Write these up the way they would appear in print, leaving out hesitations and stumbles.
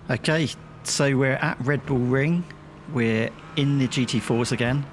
Okay, so we're at Red Bull Ring. We're in the GT4s again.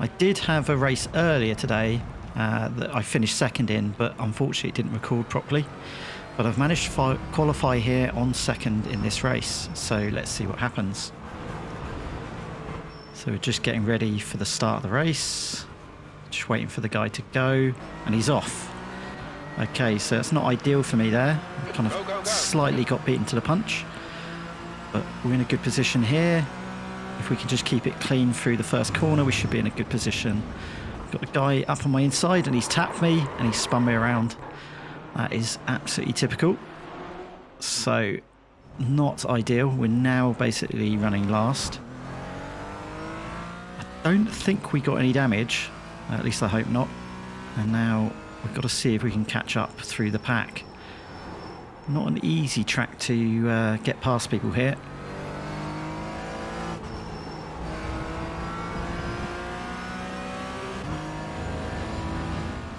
I did have a race earlier today that I finished second in, but unfortunately it didn't record properly. But I've managed to qualify here on second in this race, so let's see what happens. So we're just getting ready for the start of the race. Just waiting for the guy to go, and he's off. Okay, so that's not ideal for me there. I kind of slightly got beaten to the punch. But we're in a good position here. If we can just keep it clean through the first corner, we should be in a good position. Got a guy up on my inside and he's tapped me and he's spun me around. That is absolutely typical. So, not ideal. We're now basically running last. I don't think we got any damage. At least I hope not. And now we've got to see if we can catch up through the pack. Not an easy track to get past people here.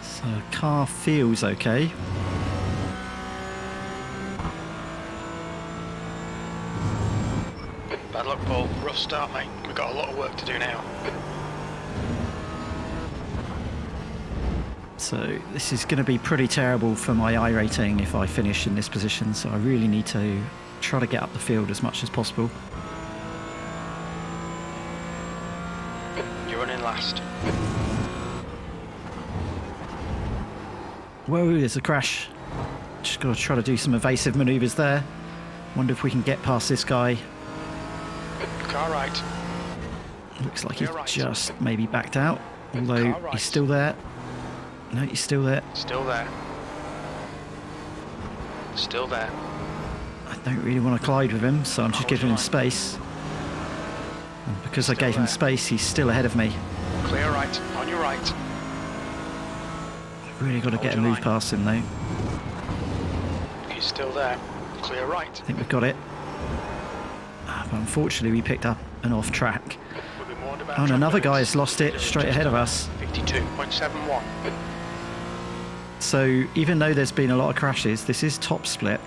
So car feels okay. Bad luck, Paul. Rough start, mate. We've got a lot of work to do now. So this is going to be pretty terrible for my iRating if I finish in this position, so I really need to try to get up the field as much as possible. You're running last. Whoa, there's a crash. Just got to try to do some evasive manoeuvres there. Wonder if we can get past this guy. Car right. Looks like he's just maybe backed out, although he's still there. No, he's still there. Still there. Still there. I don't really want to collide with him, so I'm just giving him space. And because I gave him space, he's still ahead of me. Clear right. On your right. I've really got to get a move past him, though. He's still there. Clear right. I think we've got it. But unfortunately, we picked up an off track. Oh, and another guy has lost it straight ahead of us. 52.71. So even though there's been a lot of crashes, this is top split.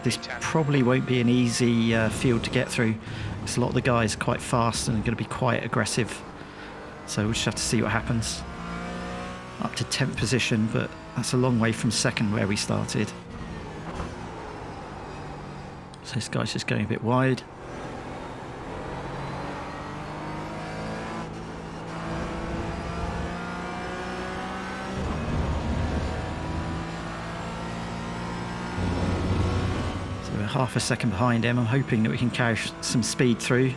This probably won't be an easy field to get through, because a lot of the guys are quite fast and are going to be quite aggressive. So we'll just have to see what happens. Up to 10th position, but that's a long way from second where we started. So this guy's just going a bit wide. Half a second behind him. I'm hoping that we can carry some speed through.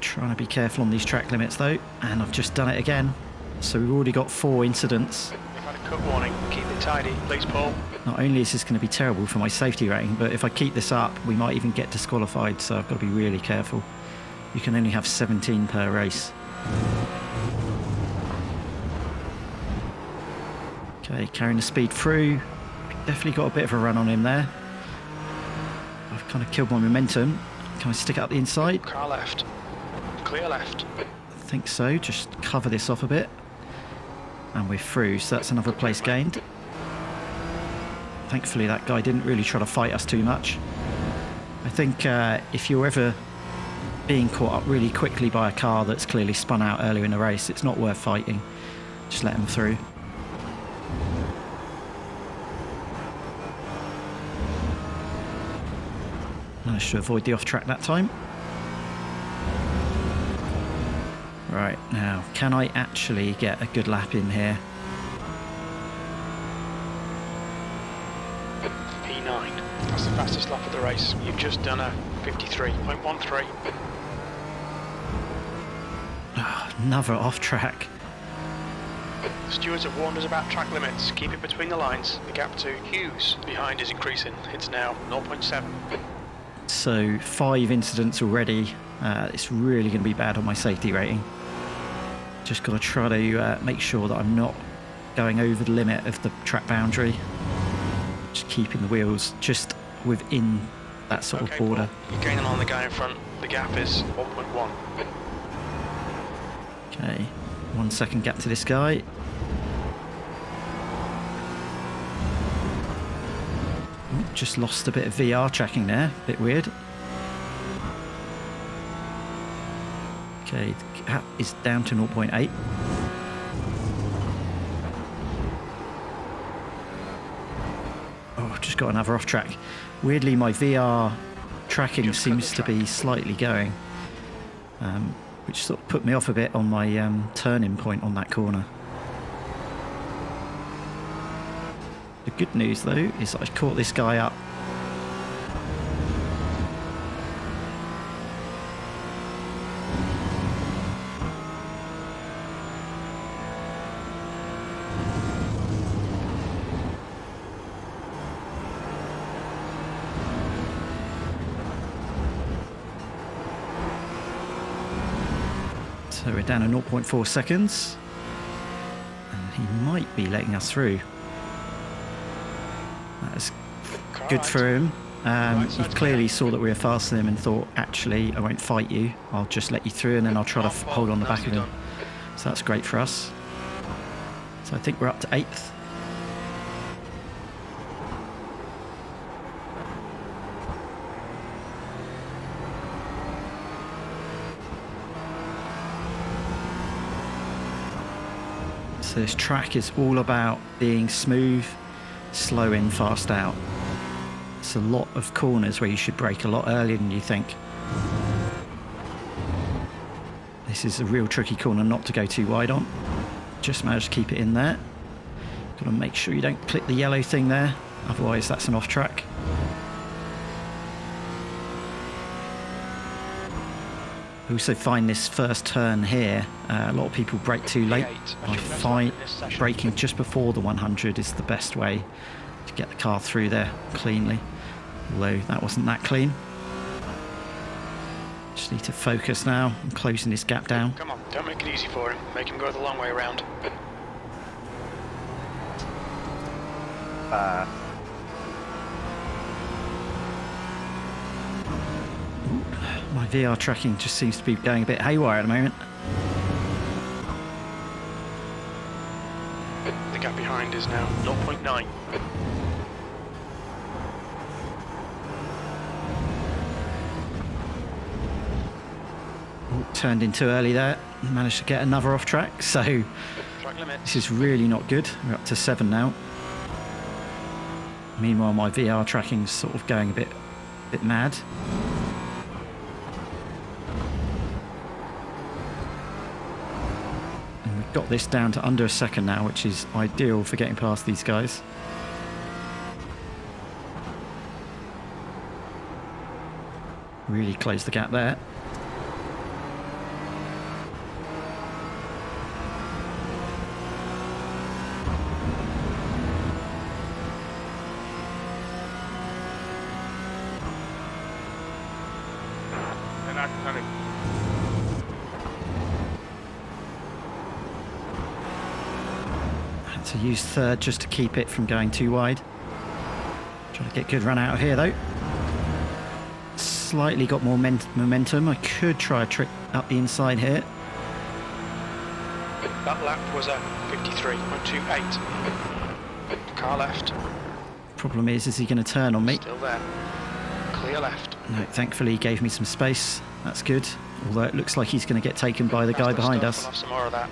Trying to be careful on these track limits though, and I've just done it again. So we've already got 4 incidents. We've had a cut warning. Keep it tidy, please, Paul. Not only is this going to be terrible for my safety rating, but if I keep this up, we might even get disqualified, so I've got to be really careful. You can only have 17 per race. Okay, carrying the speed through. Definitely got a bit of a run on him there. I've kind of killed my momentum. Can I stick it up the inside? Car left. Clear left. I think so. Just cover this off a bit. And we're through, so that's another place gained. Thankfully that guy didn't really try to fight us too much. I think if you're ever being caught up really quickly by a car that's clearly spun out earlier in the race, it's not worth fighting. Just let them through. Managed to avoid the off track that time. Right, now, can I actually get a good lap in here? P9. That's the fastest lap of the race. You've just done a 53.13. Oh, another off track. The stewards have warned us about track limits. Keep it between the lines. The gap to Hughes behind is increasing. It's now 0.7. So 5 incidents already. It's really going to be bad on my safety rating. Just got to try to make sure that I'm not going over the limit of the track boundary. Just keeping the wheels just within that sort of border. Paul, you're gaining on the guy in front. The gap is 1.1. Okay, 1 second gap to this guy. Ooh, just lost a bit of VR tracking there, bit weird. Okay, the gap is down to 0.8. Oh, just got another off track. Weirdly, my VR tracking seems to be slightly going, which sort of put me off a bit on my turning point on that corner. The good news though is I caught this guy up. So we're down to 0.4 seconds, and he might be letting us through. That's good for him. He clearly saw that we were faster than him and thought, actually, I won't fight you. I'll just let you through, and then I'll try to hold on the back of him. So that's great for us. So I think we're up to 8th. So this track is all about being smooth, slow in, fast out. It's a lot of corners where you should brake a lot earlier than you think. This is a real tricky corner not to go too wide on. Just managed to keep it in there. Got to make sure you don't click the yellow thing there, otherwise that's an off track. I also find this first turn here, a lot of people brake too late. I find braking just before the 100 is the best way to get the car through there cleanly, although that wasn't that clean. Just need to focus now. I'm closing this gap down. Come on, don't make it easy for him. Make him go the long way around. My VR tracking just seems to be going a bit haywire at the moment. The gap behind is now 0.9. Turned in too early there. Managed to get another off track, so this is really not good. We're up to 7 now. Meanwhile, my VR tracking's sort of going a bit mad. And we've got this down to under a second now, which is ideal for getting past these guys. Really closed the gap there. To use third just to keep it from going too wide. Trying to get good run out of here though. Slightly got more momentum. I could try a trick up the inside here. That lap was a 53.28. Car left. Problem is he going to turn on me? Still there. Clear left. No, thankfully he gave me some space. That's good. Although it looks like he's going to get taken by the guy behind us. We'll have some more of that.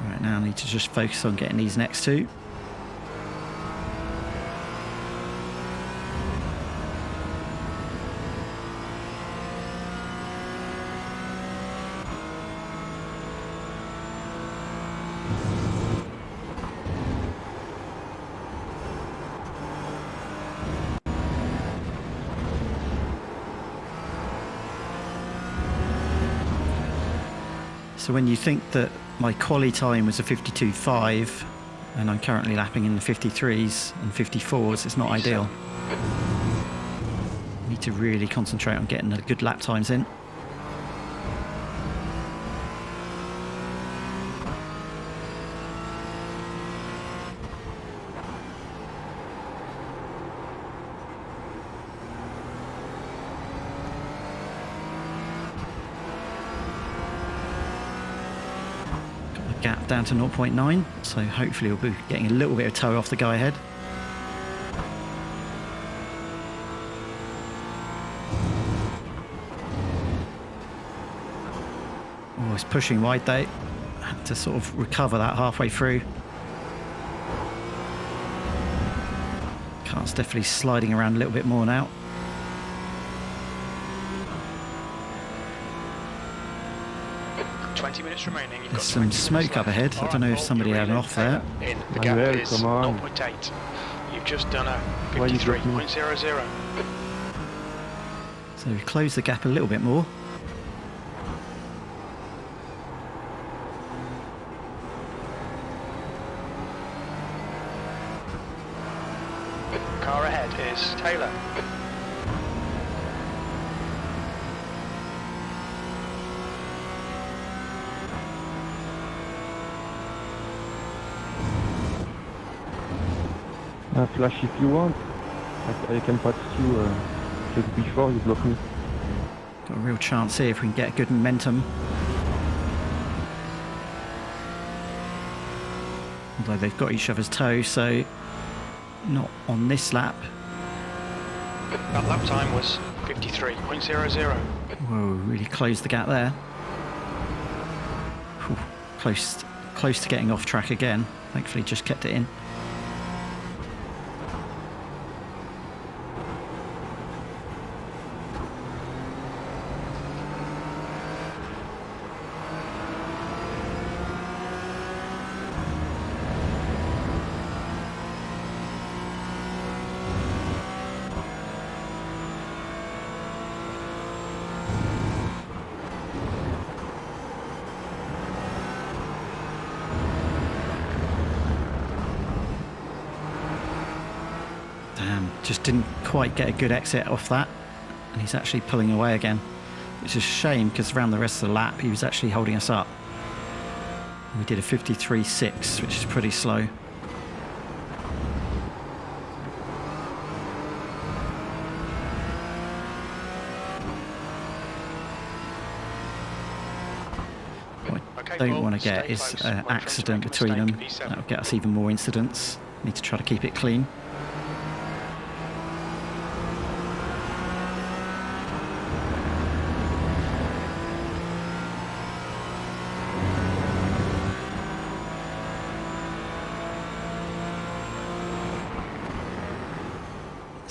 Right, now I need to just focus on getting these next two. So when you think that my quali time was a 52.5 and I'm currently lapping in the 53s and 54s, it's not ideal. Need to really concentrate on getting the good lap times in. gap down to 0.9, so hopefully we'll be getting a little bit of tow off the guy ahead. Oh, it's pushing wide though. Had to sort of recover that halfway through. Car's definitely sliding around a little bit more now. Remaining. There's some smoke up ahead. I don't know if somebody had an off there. The gap is 0.8. You've just done a 53.00. So we've closed the gap a little bit more. Car ahead is Taylor. Flash if you want. I can pass you just before you block me. Got a real chance here if we can get good momentum. Although they've got each other's toe, so not on this lap. That lap time was 53.00. Whoa, really closed the gap there. Whew, close to getting off track again. Thankfully just kept it in. Just didn't quite get a good exit off that, and he's actually pulling away again, which is a shame because around the rest of the lap he was actually holding us up. We did a 53.6, which is pretty slow. What I don't want to get is an accident between them. That'll get us even more incidents. Need to try to keep it clean.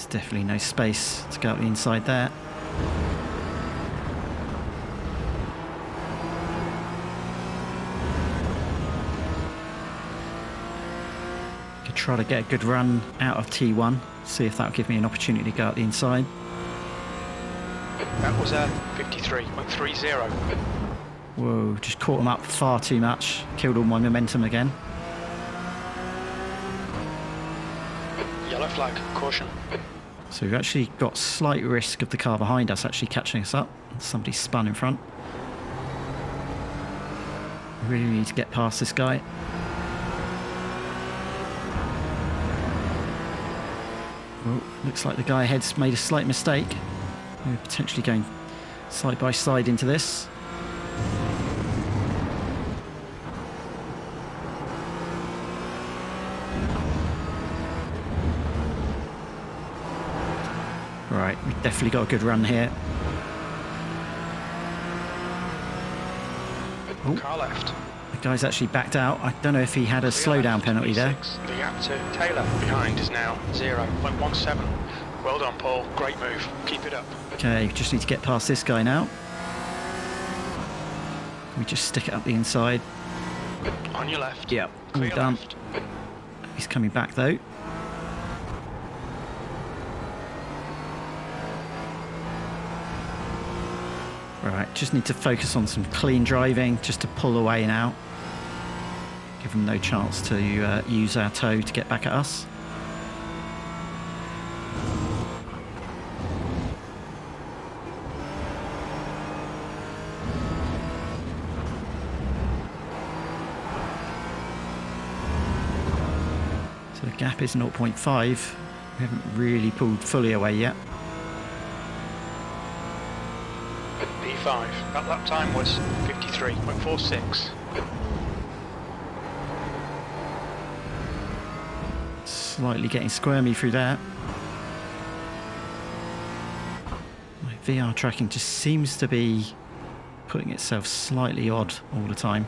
Definitely no space to go up the inside there. Could try to get a good run out of T1, see if that'll give me an opportunity to go up the inside. That was a 53.30. Whoa, just caught him up far too much. Killed all my momentum again. Yellow flag, caution. So we've actually got slight risk of the car behind us actually catching us up. Somebody spun in front. We really need to get past this guy. Well, looks like the guy ahead's made a slight mistake. We're potentially going side by side into this. Right, we've definitely got a good run here. Oh, car left. The guy's actually backed out. I don't know if he had a slowdown penalty there. The gap to Taylor behind is now 0.17. Well done, Paul. Great move. Keep it up. Okay, just need to get past this guy now. We just stick it up the inside. On your left. Yep, all Clear done. left. He's coming back though. Right, just need to focus on some clean driving just to pull away now. Give them no chance to use our toe to get back at us. So the gap is 0.5. We haven't really pulled fully away yet. P5. That lap time was 53.46. Slightly getting squirmy through there. My VR tracking just seems to be putting itself slightly odd all the time.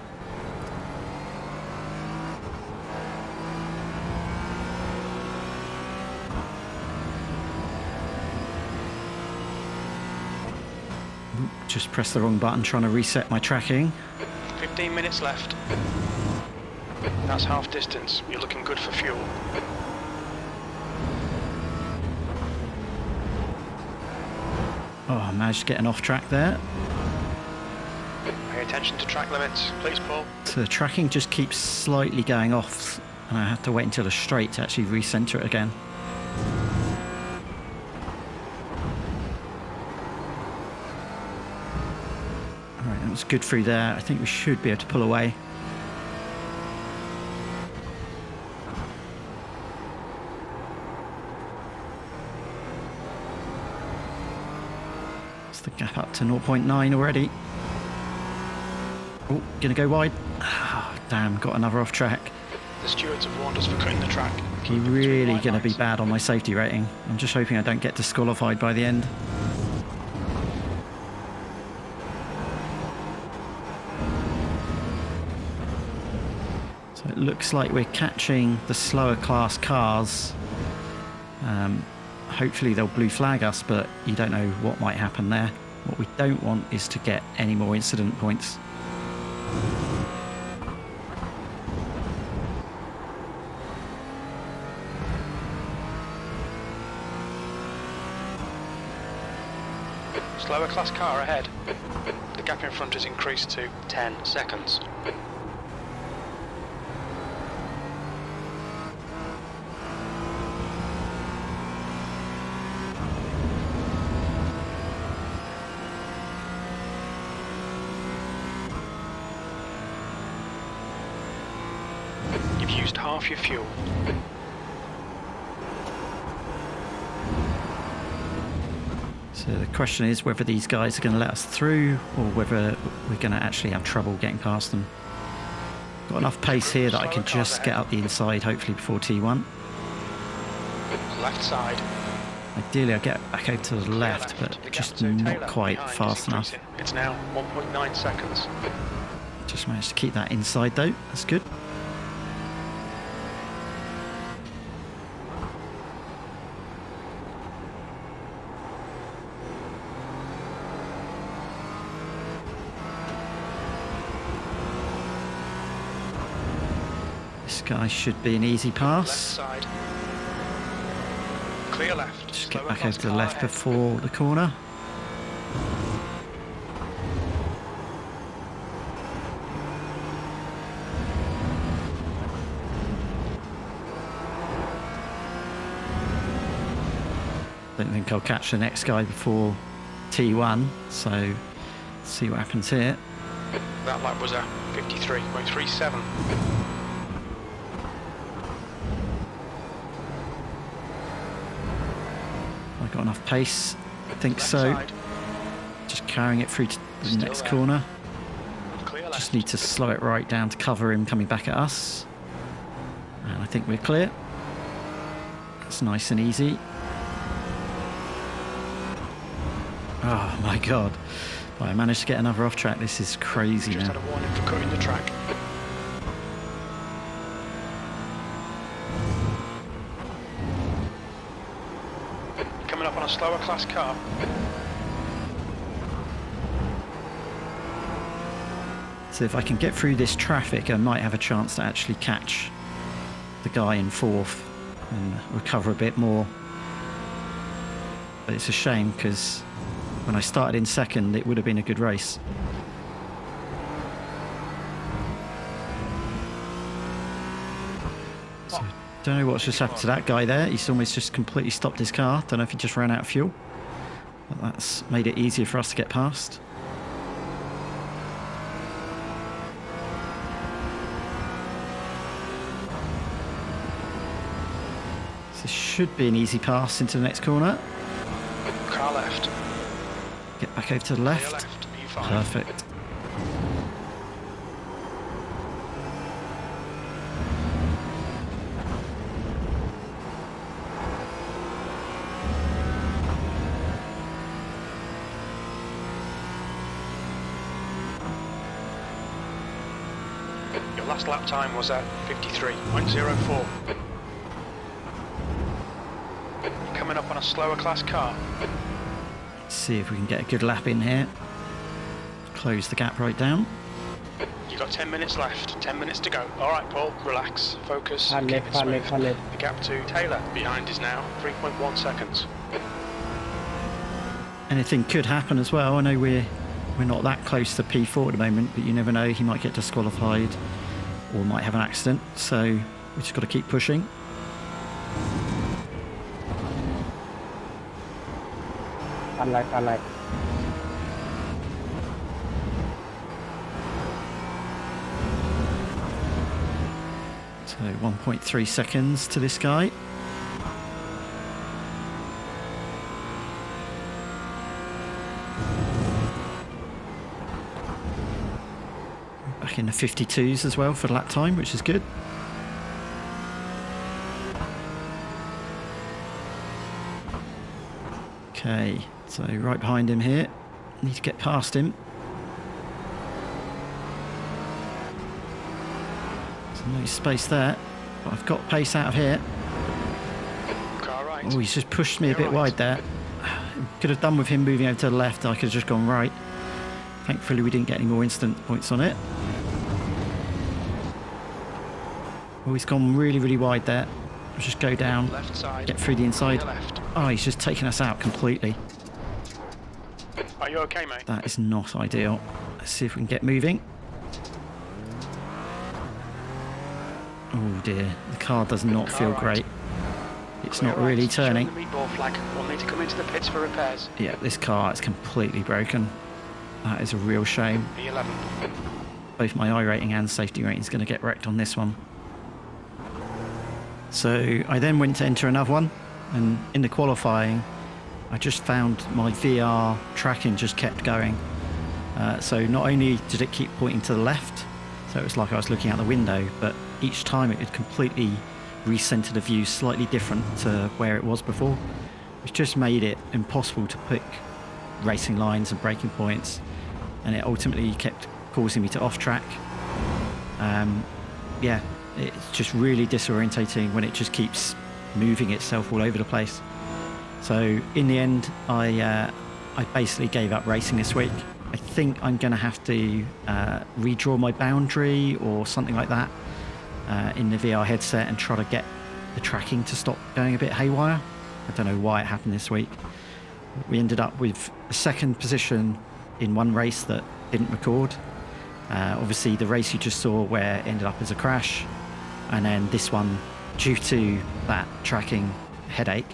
Oop, just pressed the wrong button trying to reset my tracking. 15 minutes left. That's half distance. You're looking good for fuel. Oh, I managed to get an off track there. Pay attention to track limits, please, Paul. So the tracking just keeps slightly going off, and I have to wait until the straight to actually recenter it again. Alright, that was good through there. I think we should be able to pull away. The gap up to 0.9 already. Oh, gonna go wide. Oh, damn, got another off track. The stewards have warned us for cutting the track. You're really gonna be bad on my safety rating. I'm just hoping I don't get disqualified by the end. So it looks like we're catching the slower class cars. Hopefully they'll blue flag us, but you don't know what might happen there. What we don't want is to get any more incident points. Slower class car ahead. The gap in front has increased to 10 seconds. You've used half your fuel. So the question is whether these guys are going to let us through or whether we're going to actually have trouble getting past them. Got enough pace here that I can just get up the inside, hopefully before T1. Left side. Ideally I'll get back over to the left, but just not quite fast enough. It's now 1.9 seconds. Just managed to keep that inside though, that's good. This guy should be an easy pass. Left side. Clear left. Just get back over to the left before the corner. Don't think I'll catch the next guy before T1, so see what happens here. That lap was a 53.37. I got enough pace? I think Left so. side. Just carrying it through to the Still next there. corner. Clear left. Just need to slow it right down to cover him coming back at us. And I think we're clear. That's nice and easy. Oh my god. I managed to get another off track. This is crazy Just now. had a warning for cutting the track. Coming up on a slower class car. So if I can get through this traffic, I might have a chance to actually catch the guy in fourth and recover a bit more. But it's a shame because when I started in second, it would have been a good race. So don't know what's just happened to that guy there. He's almost just completely stopped his car. Don't know if he just ran out of fuel. But that's made it easier for us to get past. So this should be an easy pass into the next corner. Car left. Get back over to the Clear left. left. E5. Perfect. Your last lap time was at 53.04. You're coming up on a slower class car. Let's see if we can get a good lap in here. Close the gap right down. You've got 10 minutes left, 10 minutes to go. All right, Paul, relax, focus, Hard keep left, it hard smooth. left, hard left. The gap to Taylor behind is now 3.1 seconds. Anything could happen as well. I know we're not that close to P4 at the moment, but you never know. He might get disqualified or might have an accident. So we just got to keep pushing. Hard left, hard left. So 1.3 seconds to this guy. Back in the 52s as well for the lap time, which is good. Okay, so right behind him here. Need to get past him. No space there, but I've got pace out of here. Car right. Oh, he's just pushed me a You're bit right. wide there. Could have done with him moving over to the left. I could have just gone right. Thankfully, we didn't get any more instant points on it. Oh, he's gone really, really wide there. Let's just go down, Left side. get through the inside. To your left. Oh, he's just taken us out completely. Are you okay, mate? That is not ideal. Let's see if we can get moving. Oh dear, the car does not feel Car right. great. It's Clear not right. really Showing turning. the meatball flag. We'll need to come into the pits for repairs. Yeah, this car is completely broken. That is a real shame. P11. Both my iRating and safety rating is going to get wrecked on this one. So I then went to enter another one, and in the qualifying I just found my VR tracking just kept going. So not only did it keep pointing to the left, so it was like I was looking out the window, but each time it would completely recenter the view slightly different to where it was before, which just made it impossible to pick racing lines and braking points, and it ultimately kept causing me to off track. Yeah, it's just really disorientating when it just keeps moving itself all over the place. So in the end, I basically gave up racing this week. I think I'm going to have to redraw my boundary or something like that in the VR headset and try to get the tracking to stop going a bit haywire. I don't know why it happened this week. We ended up with a second position in one race that didn't record. Obviously the race you just saw where it ended up as a crash, and then this one, due to that tracking headache,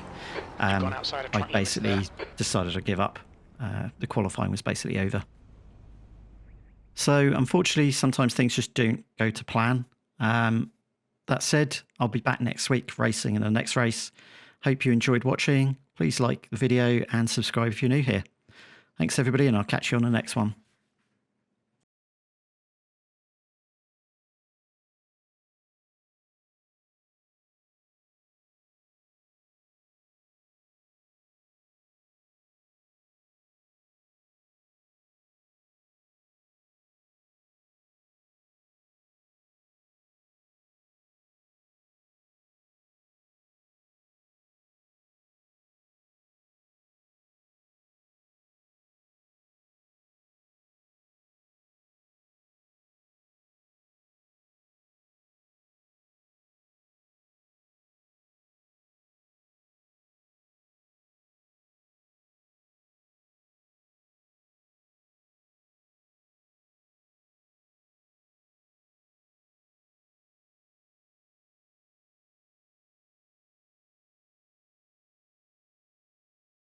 gone outside of I track limits basically there. decided to give up. The qualifying was basically over. So unfortunately, sometimes things just don't go to plan. That said, I'll be back next week racing in the next race. Hope you enjoyed watching. Please like the video and subscribe if you're new here. Thanks everybody, and I'll catch you on the next one.